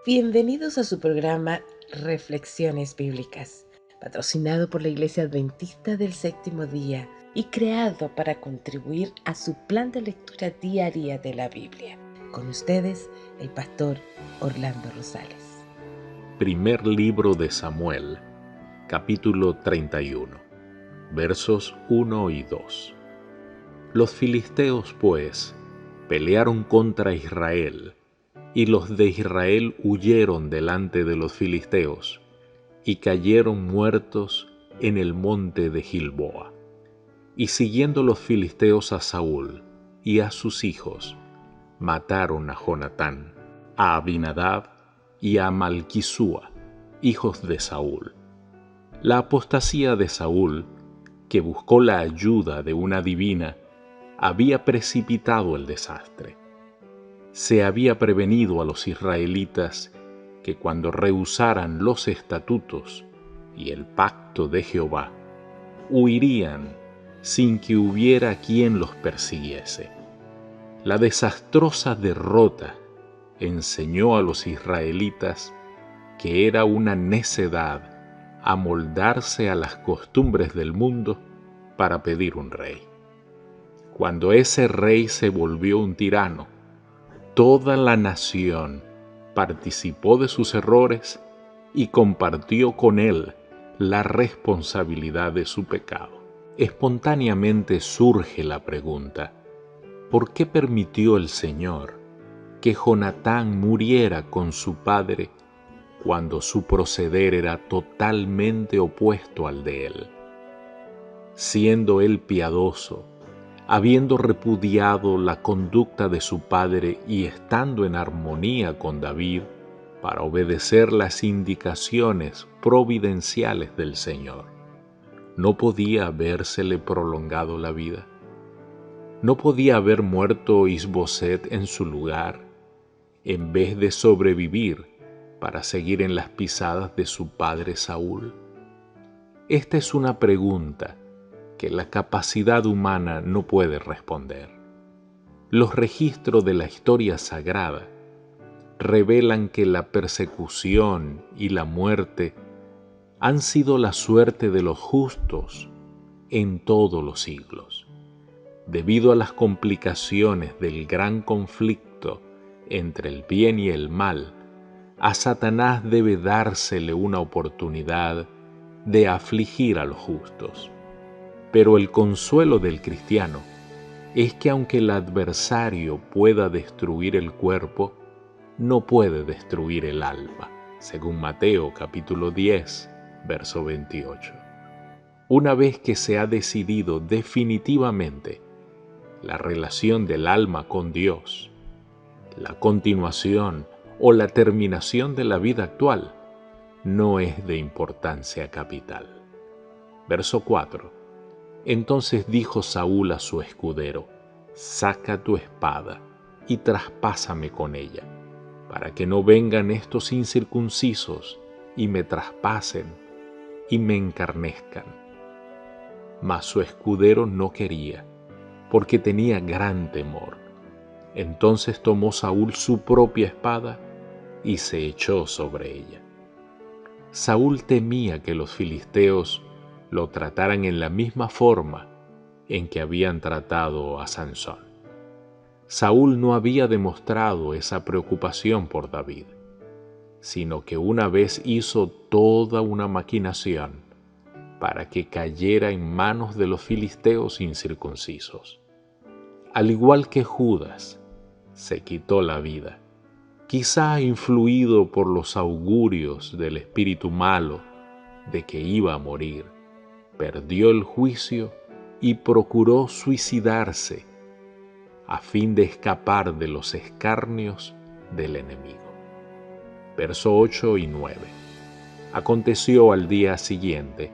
Bienvenidos a su programa Reflexiones Bíblicas, patrocinado por la Iglesia Adventista del Séptimo Día y creado para contribuir a su plan de lectura diaria de la Biblia. Con ustedes, el pastor Orlando Rosales. Primer libro de Samuel, capítulo 31, versos 1 y 2. Los filisteos, pues, pelearon contra Israel, y los de Israel huyeron delante de los filisteos, y cayeron muertos en el monte de Gilboa. Y siguiendo los filisteos a Saúl y a sus hijos, mataron a Jonatán, a Abinadab y a Malquisúa, hijos de Saúl. La apostasía de Saúl, que buscó la ayuda de una divina, había precipitado el desastre. Se había prevenido a los israelitas que cuando rehusaran los estatutos y el pacto de Jehová, huirían sin que hubiera quien los persiguiese. La desastrosa derrota enseñó a los israelitas que era una necedad amoldarse a las costumbres del mundo para pedir un rey. Cuando ese rey se volvió un tirano, toda la nación participó de sus errores y compartió con él la responsabilidad de su pecado. Espontáneamente surge la pregunta: ¿por qué permitió el Señor que Jonatán muriera con su padre cuando su proceder era totalmente opuesto al de él? Siendo él piadoso, habiendo repudiado la conducta de su padre y estando en armonía con David para obedecer las indicaciones providenciales del Señor, ¿no podía habérsele prolongado la vida? ¿No podía haber muerto Isboset en su lugar, en vez de sobrevivir para seguir en las pisadas de su padre Saúl? Esta es una pregunta que la capacidad humana no puede responder. Los registros de la historia sagrada revelan que la persecución y la muerte han sido la suerte de los justos en todos los siglos. Debido a las complicaciones del gran conflicto entre el bien y el mal, a Satanás debe dársele una oportunidad de afligir a los justos. Pero el consuelo del cristiano es que aunque el adversario pueda destruir el cuerpo, no puede destruir el alma, según Mateo capítulo 10, verso 28. Una vez que se ha decidido definitivamente la relación del alma con Dios, la continuación o la terminación de la vida actual no es de importancia capital. Verso 4. Entonces dijo Saúl a su escudero: saca tu espada y traspásame con ella, para que no vengan estos incircuncisos y me traspasen y me encarnezcan. Mas su escudero no quería, porque tenía gran temor. Entonces tomó Saúl su propia espada y se echó sobre ella. Saúl temía que los filisteos lo trataran en la misma forma en que habían tratado a Sansón. Saúl no había demostrado esa preocupación por David, sino que una vez hizo toda una maquinación para que cayera en manos de los filisteos incircuncisos. Al igual que Judas, se quitó la vida, quizá influido por los augurios del espíritu malo de que iba a morir. Perdió el juicio y procuró suicidarse a fin de escapar de los escarnios del enemigo. Verso 8 y 9. Aconteció al día siguiente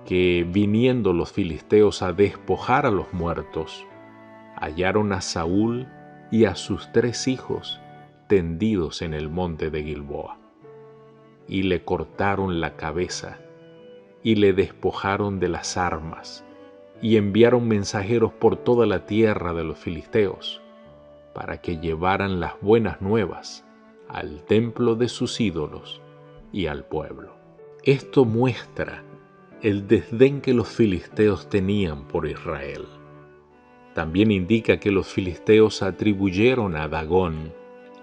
que, viniendo los filisteos a despojar a los muertos, hallaron a Saúl y a sus 3 hijos tendidos en el monte de Gilboa, y le cortaron la cabeza y le despojaron de las armas, y enviaron mensajeros por toda la tierra de los filisteos, para que llevaran las buenas nuevas al templo de sus ídolos y al pueblo. Esto muestra el desdén que los filisteos tenían por Israel. También indica que los filisteos atribuyeron a Dagón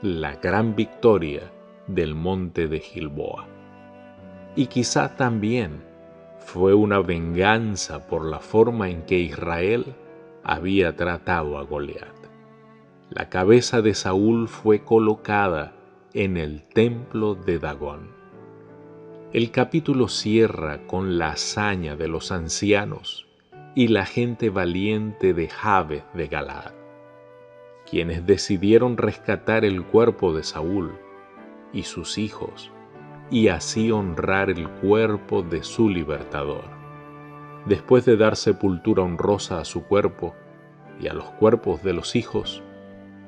la gran victoria del monte de Gilboa. Y quizá también fue una venganza por la forma en que Israel había tratado a Goliat. La cabeza de Saúl fue colocada en el templo de Dagón. El capítulo cierra con la hazaña de los ancianos y la gente valiente de Jabes de Galaad, quienes decidieron rescatar el cuerpo de Saúl y sus hijos y así honrar el cuerpo de su libertador. Después de dar sepultura honrosa a su cuerpo y a los cuerpos de los hijos,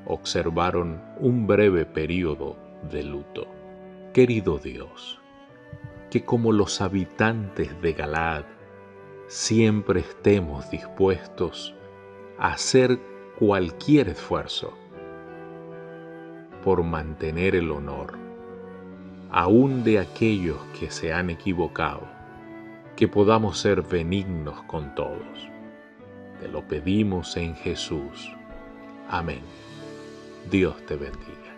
observaron un breve período de luto. Querido Dios, que como los habitantes de Galaad siempre estemos dispuestos a hacer cualquier esfuerzo por mantener el honor, aún de aquellos que se han equivocado, que podamos ser benignos con todos. Te lo pedimos en Jesús. Amén. Dios te bendiga.